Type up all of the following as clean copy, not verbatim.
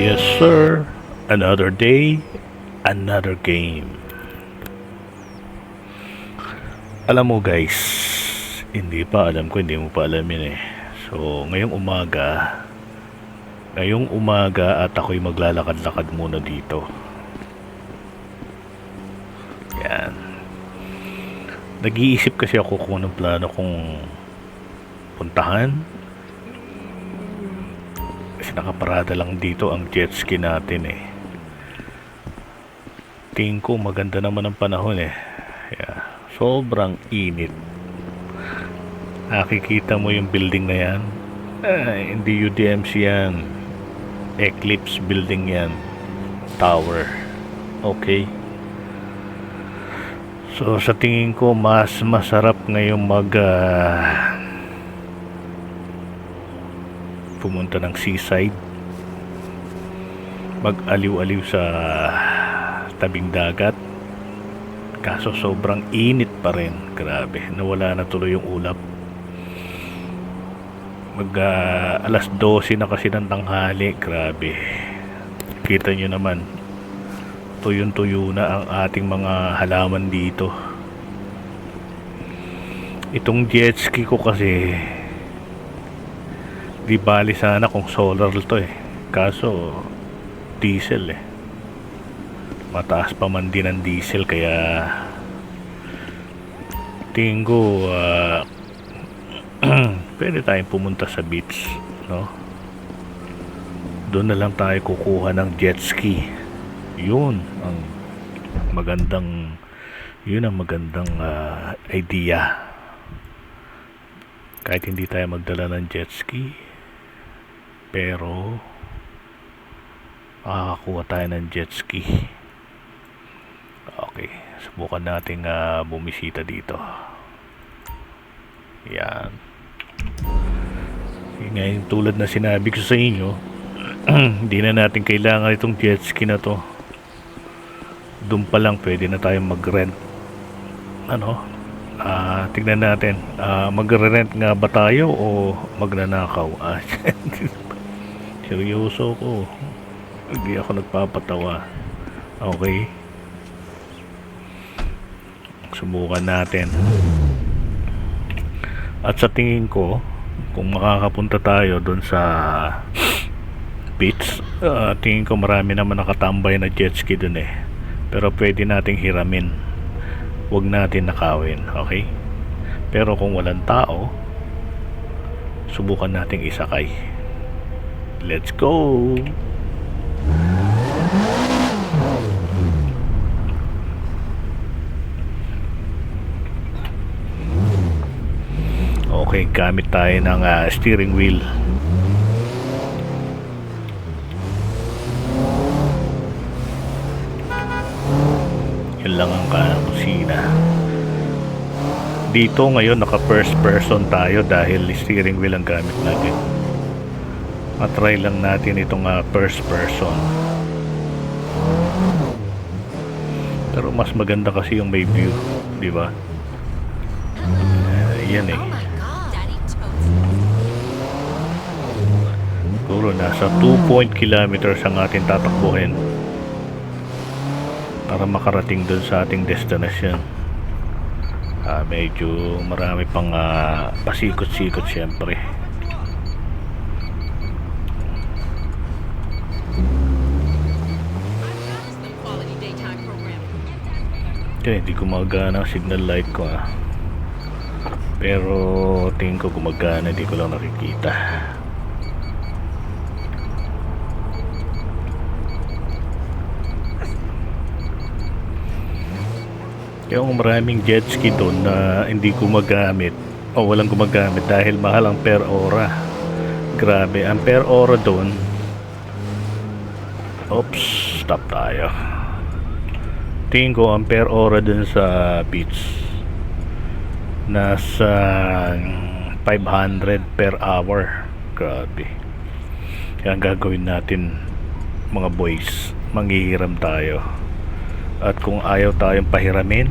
Yes, sir. Another day, another game. Alam mo guys, hindi pa alam ko, hindi mo pa alam yun eh. So, ngayong umaga at ako'y maglalakad-lakad muna dito. Yan. Nag-iisip kasi ako kung anong plano kong puntahan. Kasi nakaparada lang dito ang jet ski natin eh. Tingin ko maganda naman ang panahon eh. Yeah. Sobrang init. Nakikita mo yung building na yan? Hindi UDMC yan. Eclipse building yan. Tower. Okay. So sa tingin ko mas masarap ngayong pumunta ng seaside, mag-aliw-aliw sa tabing dagat. Kaso sobrang init pa rin, grabe, nawala na tuloy yung ulap. Alas 12 na kasi ng tanghali, grabe. Kita nyo naman, tuyong-tuyo na ang ating mga halaman dito. Itong jet ski ko kasi di bali sana kung solar to eh, kaso diesel eh, mataas pa man din ang diesel, kaya tingin ko pwede tayong pumunta sa beach, no? Doon na lang tayo kukuha ng jet ski. Yun ang magandang idea. Kahit hindi tayo magdala ng jet ski, pero makakakuha tayo ng jet ski. Okay, subukan natin bumisita dito. Yan. Ngayon, tulad na sinabi ko sa inyo, hindi na natin kailangan itong jet ski na to. Doon pa lang pwede na tayong mag-rent. Tignan natin, magre-rent nga ba tayo o magnanakaw? Seryoso ko, hindi ako nagpapatawa. Okay, subukan natin. At sa tingin ko, kung makakapunta tayo doon sa beach, tingin ko marami naman nakatambay na jet ski doon eh. Pero pwede nating hiramin, huwag natin nakawin, okay? Pero kung walang tao, subukan nating isakay. Let's go! Okay, gamit tayo ng steering wheel. Yun lang ang kusina. Dito ngayon naka first person tayo dahil steering wheel ang gamit natin. Matry lang natin itong first person. Pero mas maganda kasi yung may view, di ba? Yan eh. Siguro nasa 2 kilometers ang ating tatakbuhin para makarating dun sa ating destination. Medyo marami pang pasikot-sikot syempre. Okay, hindi gumagana ang signal light ko pero tingin ko gumagana, hindi ko lang nakikita. Yung maraming jet ski doon na hindi gumagamit o walang gumagamit dahil mahal ang per ora. Grabe, ang per ora doon. Oops, stop tayo. Tingin ko ang per ora doon sa beach nasa 500 per hour. Grabe. Kaya ang gagawin natin mga boys, manghihiram tayo. At kung ayaw tayong pahiramin,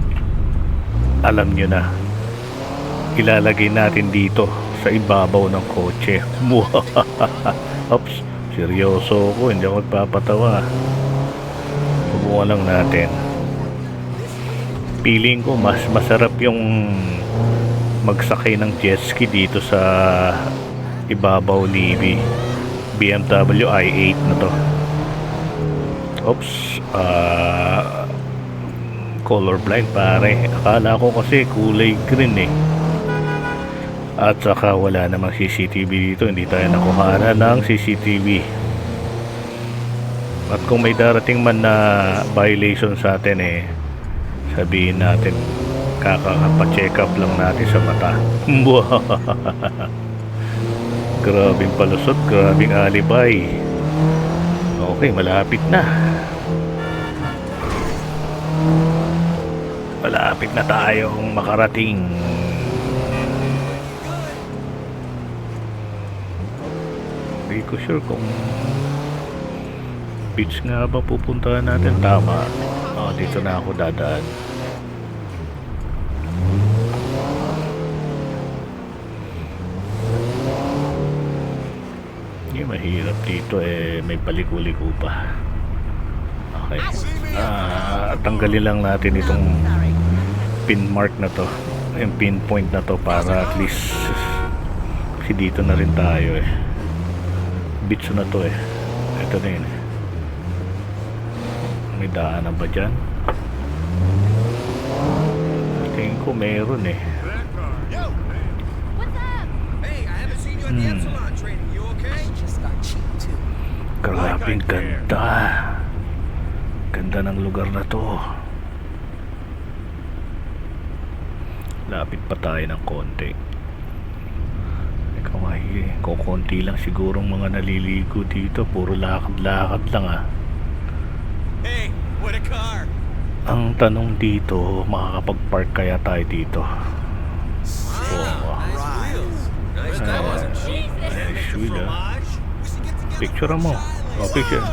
alam nyo na, ilalagay natin dito sa ibabaw ng kotse. Oops, Seryoso ko, hindi ako nagpapatawa. Subukan lang natin. Feeling ko mas masarap yung magsakay ng jet ski dito sa ibabaw ni BMW i8 na to. Oops, colorblind pare. Akala ko kasi kulay green eh. At saka wala namang CCTV dito, hindi tayo nakuha ng CCTV. At kung may darating man na violation sa atin eh, sabihin natin kakapa-check up lang natin sa mata. Grabing palusot, grabing alibay. Okay, malapit na. Malapit na tayong makarating. Hindi ko sure kung beach nga ba pupuntahan natin. Tama. Dito na ako dadaan. Hindi mahirap dito eh, may paliko-liko pa. Okay. Tanggalin lang natin itong pin mark na to, yung pinpoint na to, para at least kasi dito na rin tayo eh. Beach na to eh. Ito na yun eh. May daanan ba dyan? Tingin ko meron eh. Grabing ganda. Ganda ng lugar na to. Lapit pa tayo ng konti. Ikaw ay kukunti lang sigurong mga naliligo dito. Puro lakad-lakad lang ah. Hey, what a car! Ang tanong dito, makakapag-park kaya tayo dito? Nice Nice wheel ah. Picture mo. Picture.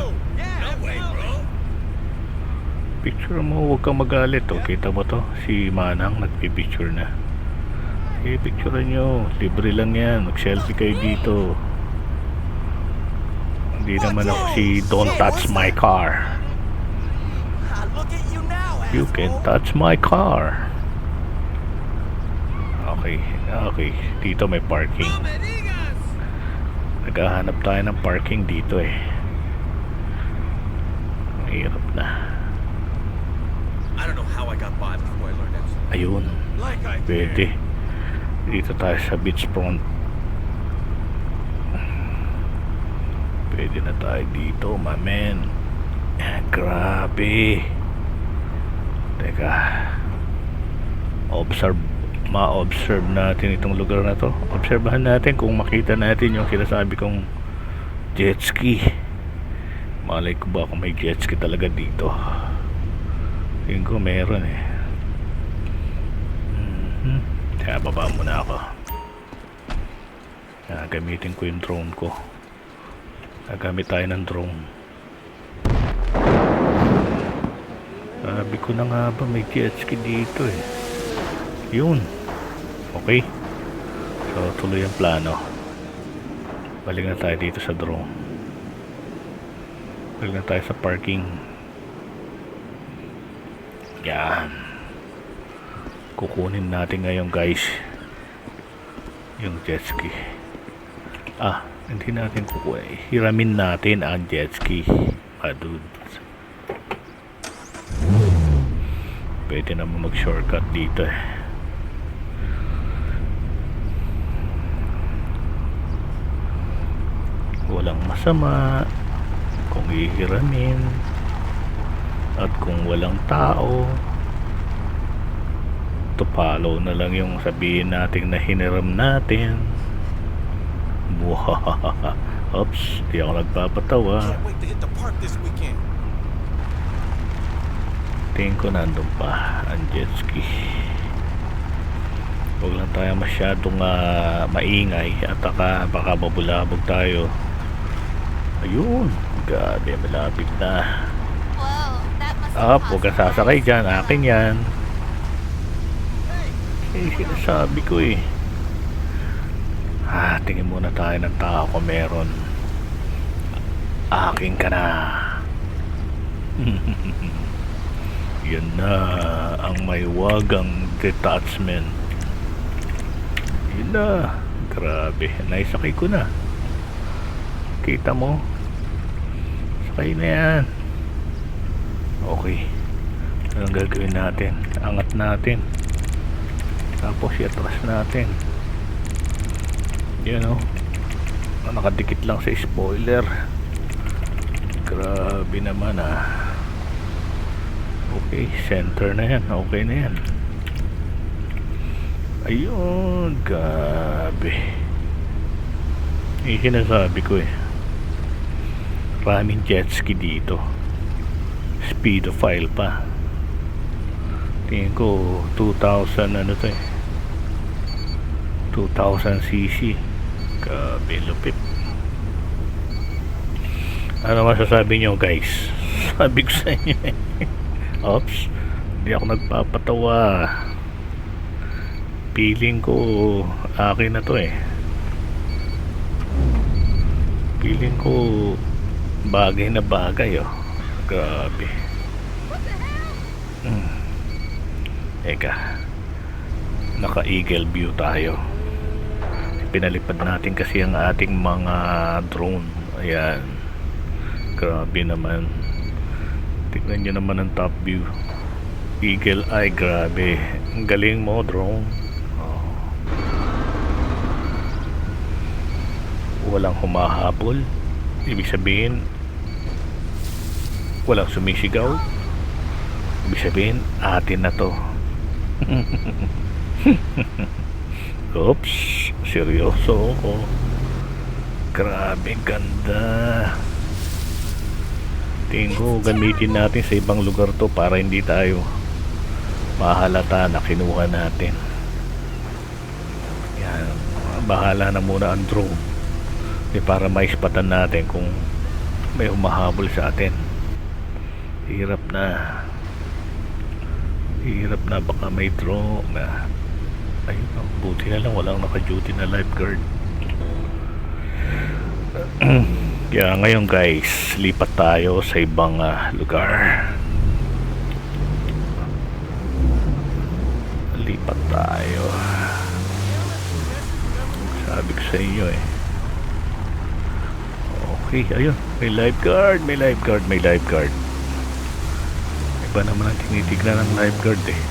Picture mo, huwag kang magalit. Kita mo to? Si Manang nagpipicture na. Picture nyo. Libre lang yan. Mag-selfie kayo dito. Hindi naman ako si don't touch my car. You can touch my car. Okay. Dito may parking. Naghahanap tayo ng parking dito eh. Mahirap na. I don't know how I got by before I learned that. Ayun. Pwede. Dito tayo sa beachfront. Pwede na tayo dito, my man. Grabe. Teka. Ma-observe natin itong lugar na to. Obserbahan natin kung makita natin yung sinasabi kong jet ski. Malay ko ba kung may jet ski talaga dito. Tingin ko meron eh. Kaya baba muna ako. Gamitin ko yung drone ko. Gagamit tayo ng drone. Sabi ko na nga ba may jet ski dito eh. Yun. Okay. So tuloy ang plano. Balik na tayo dito sa drone. Balik na tayo sa parking. Yan. Kukunin natin ngayon guys yung jet ski. Hindi natin kukunin. Hiramin natin ang jet ski. Dudes. Pwede naman mag shortcut dito eh. Walang masama kung ihiramin. At kung walang tao, to follow na lang yung sabihin natin na hiniram natin. Oops, di ako nagpapatawa. Tingin ko nandun pa ang jet ski. Huwag lang tayo masyadong maingay at baka mabulabog tayo. Ayun, grabe, malapit na. Huwag kang sasakay dyan, akin yan. Sinasabi ko eh. Tingin muna tayo ng tao kung meron. Akin ka na. Yan na ang may wagang detachment. Yun na. Grabe, naisakay ko na. Kita mo? Sakay na yan. Okay, anong gagawin natin? Angat natin, tapos i-atras natin. Yan o, nakadikit lang sa spoiler. Grabe naman ah. Okay, center na yan. Okay na yan. Ayun, grabe. Yung sinasabi ko eh, maraming jet ski dito. Speedophile pa. Tingin ko 2000 ano to eh, 2000cc. Grabe lupit. Ano masasabi nyo guys? Sabi ko sa inyo eh. Oops, hindi ako nagpapatawa. Feeling ko akin na to eh. Feeling ko bagay na bagay oh. Grabe. Eka, naka eagle view tayo. Pinalipad natin kasi ang ating mga drone. Ayan, grabe naman. Tignan nyo naman ang top view. Eagle eye, grabe. Ang galing mo drone. Walang humahabol. Ibig sabihin walang sumisigaw. Ibig sabihin atin na to. Oops, seryoso ako. Grabe ganda. Tingin ko gamitin natin sa ibang lugar to para hindi tayo mahalata na kinuha natin. Yan, bahala na muna ang drone para maispatan natin kung may humahabol sa atin. Hirap na baka may drone na. Ayun, buti na lang walang naka-duty na lifeguard. Kaya ngayon guys, lipat tayo sa ibang lugar. Lipat tayo. Sabi ko sa inyo eh. Okay, ayun, may lifeguard. Iba naman ang tinitignan ng lifeguard eh.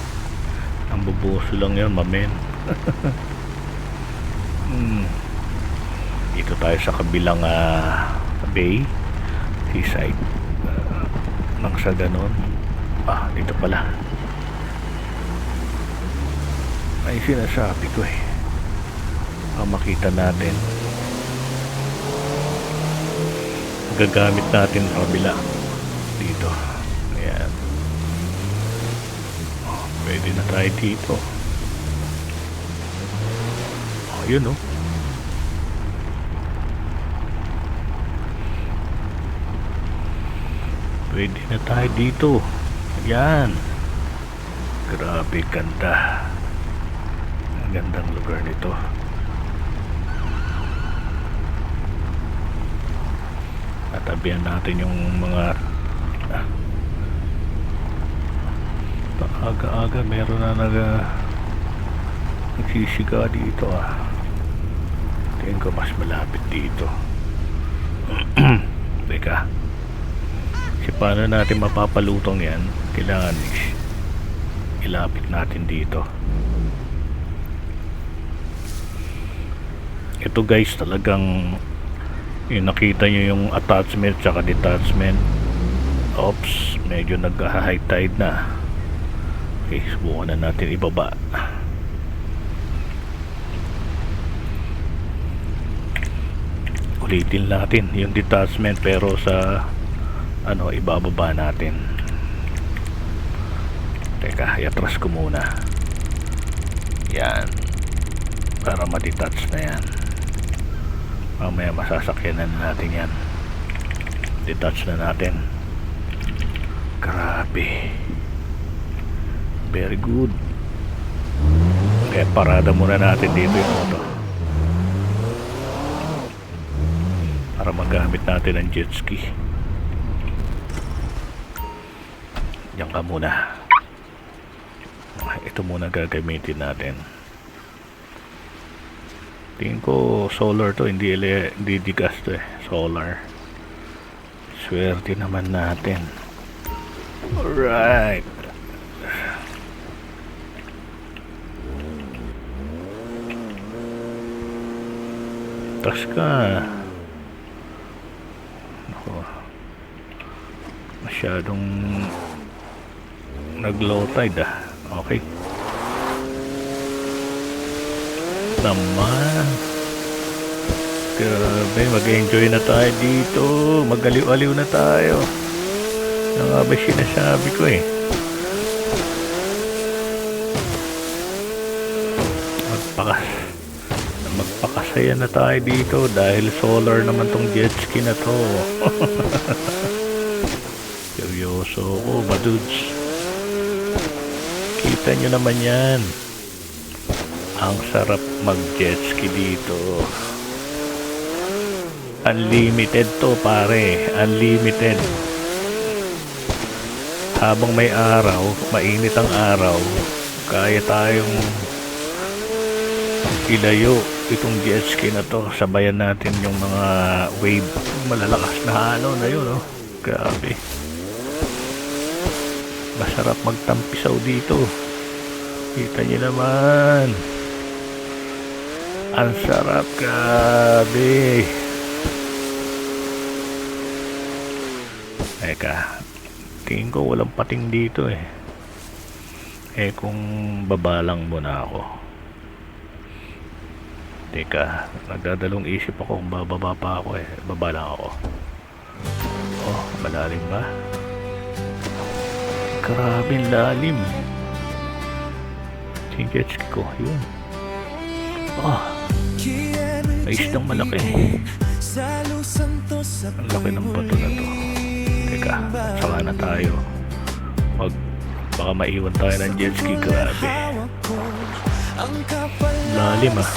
Ang bubuso lang yan, mamen. Dito tayo sa kabilang bay, seaside. Nang sa ganon, dito pala. Ay sinasabi ko eh, makita natin. Gagamit natin sa kabila dito. Ayan. Pwede na tayo dito. Yun oh. Pwede na tayo dito. Ayan. Grabe ganda. Ang gandang lugar nito. Tatabihan natin yung mga aga-aga meron na nagsisiga dito tingin ko mas malapit dito. Teka, kasi paano natin mapapalutong yan? Kailangan ilapit natin dito. Ito guys, talagang yung nakita nyo yung attachment tsaka detachment. Oops, medyo nag-high tide na. Okay, subukan na natin ibaba. Ulitin natin yung detachment pero sa ibababa natin. Teka, i-atras ko muna. Yan, para ma-detach na yan. Mamaya masasakyanan natin yan. Detach na natin. Grabe, very good. Kaya parada muna natin dito yung moto. para magamit natin ang jet ski. Diyan ka muna. Ito muna gagamitin natin. Tingin ko solar to, hindi digas to eh. Solar. Swerte naman natin. Alright. Tas ka. Ako. Masyadong nag-low tide ah. Okay. Naman. Grabe, mag-enjoy na tayo dito. Magaliw-aliw na tayo. Ano nga ba sinasabi ko eh. Magpakasaya na tayo dito dahil solar naman tong jet ski na to. Seryoso ko, badudes. Kita nyo naman yan. Ang sarap mag jet ski dito. Unlimited to pare, unlimited. Habang may araw, mainit ang araw, kaya tayong ilayo itong jet ski na to. Sabayan natin yung mga wave, malalakas na halo na yun, oh. Grabe. Masarap magtampisaw dito. Kita niyo naman. Ang sarap, grabe. Eka, tingin ko walang pating dito eh. Eh kung babalang muna ako. Teka, nagdadalong isip ako kung bababa pa ako eh. Baba lang ako. Oh, malalim ba? Grabe lalim. Yung jet ski ko, yun. Oh, may isdang malaki. Ang laki ng bato na to. Teka, saka na tayo. Baka maiwan tayo ng jet ski. Grabe. Lalim ah.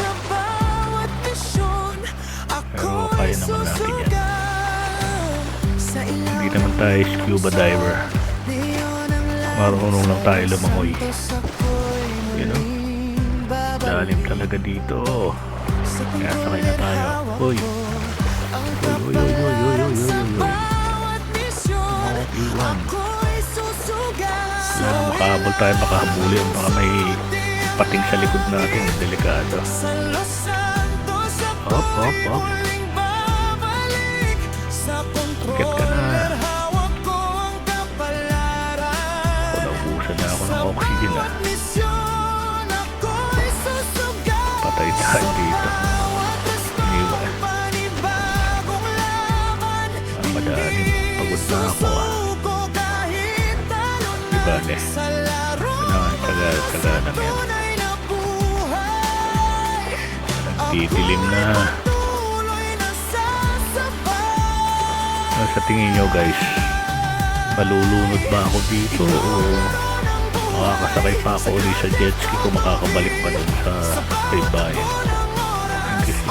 Pero kaya naman natin yan. Hindi naman tayo scuba diver. Marunong lang tayo lumangoy. You know? Lalim talaga dito. Kaya sakay na tayo. Uy. Uy, uy, uy, uy, uy, uy, uy, uy. Iwan. Wala nang makahabol tayo, makahabulin. Baka may pating sa likod natin. Delikado. Hop, hop, hop. Sakit ka na. Naubusan na ako ng oxygen ah. Patay tayo dito. Iniwan. Ang madalim. Pagod na ako ah. Ibale. Kailangan tagal lang yan. Nagtitilim na. Sa tingin nyo guys, malulunod ba ako dito o makakasakay pa ako ulit sa jet ski ko, makakabalik pa dun sa baybayin? Kasi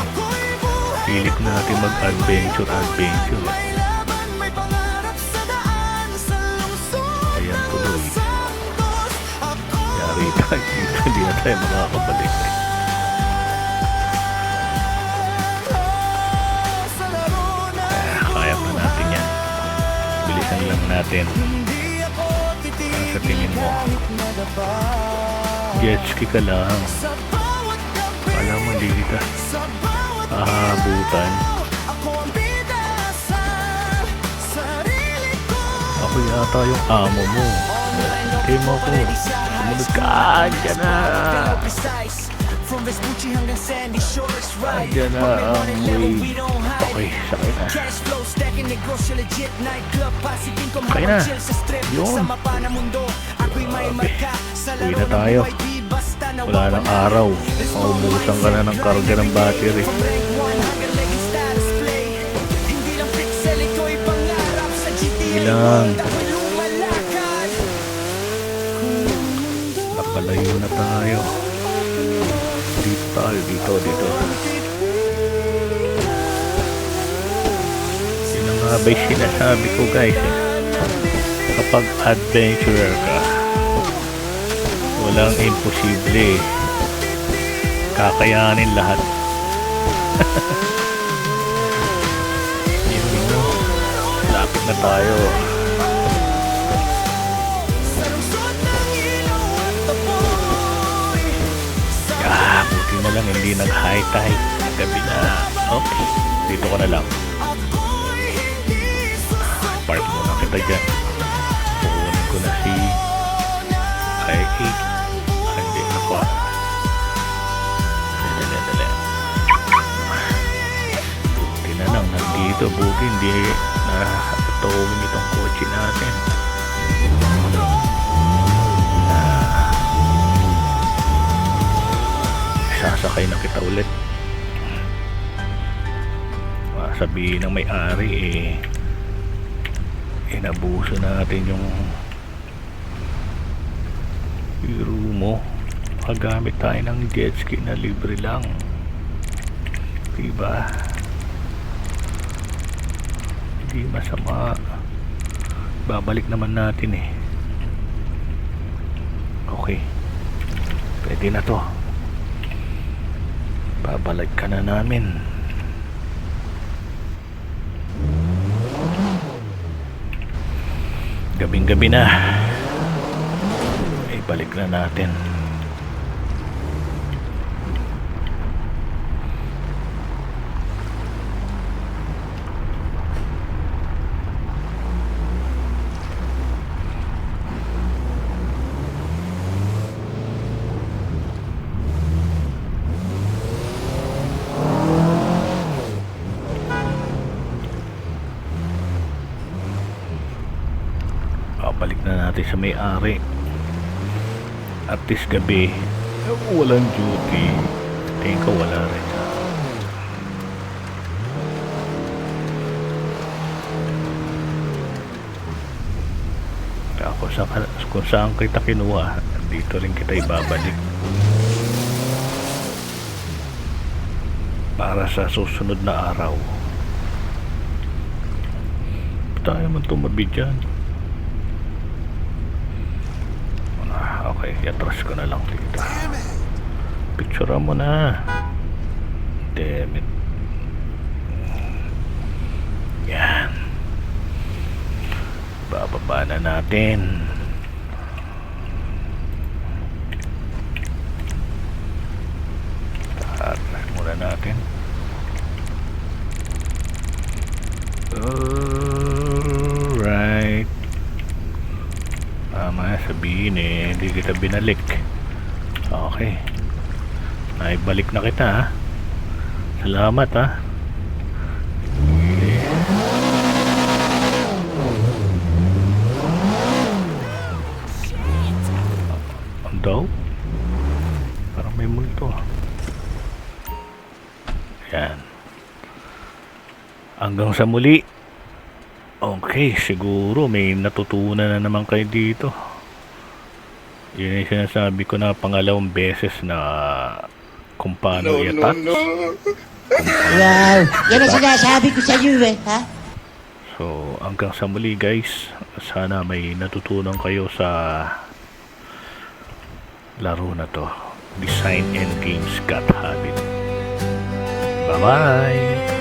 pilit natin mag-adventure ayan tuloy, yari tayo dito, hindi na tayo makakabalik. Kaya pa natin yan, bilisan lang natin. Sa tingin mo, jet ski ka lang, kala mo hindi kita ahabutan. Ako yata yung amo mo. Hintay mo ako, sumunod ka. Andyan na, andyan na ang wave. Okay, sakay na. Okay na. Yun. Grabe. Uwi na tayo. Wala ng araw. Maubusan ka na ng karga ng battery. Ilang. Nakalayo na tayo. Dito tayo. Dito. Abay sinasabi ko guys eh, kapag adventurer ka, walang imposible eh. Kakayanin lahat. Yun, lapit na tayo. Buti na lang hindi nag-high tide. Gabi na. Okay, dito ka na lang. Park muna kita dyan. Pukunin ko na si I8. Hindi na pa. Dali. Buti na lang nandito. Buti hindi nakakatawin itong kotse natin. Sasakay na kita ulit. Sabihin ng may-ari inabuso natin yung biro mo. Magamit tayo ng jet ski na libre lang, diba? Hindi masama. Babalik naman natin eh. Okay, pwede na to. Babalik ka na namin. Gabing-gabi na. Balik na natin. Balik na natin sa may-ari. At this gabi walang duty. Tingin ko wala rin. Kung saan kita kinuha, dito rin kita ibabalik para sa susunod na araw. Tayo man tumabi dyan. Okay, i-atras ko na lang dito. Picture mo na. Damn it. Yan. Bababa na natin. Atras muna natin. Alright. Sabihin hindi kita binalik. Okay, naibalik na kita ha. Salamat ha. Okay. Ang daw parang may multo. Yan, hanggang sa muli. Okay, siguro may natutunan na naman kayo dito. Yun yung sinasabi ko na pangalawang beses na kung paano i-attach. Wow, yan ang sinasabi ko sa iyo ha? So, hanggang sa muli guys. Sana may natutunan kayo sa laro na to. Design and Games Got Habit. Bye-bye!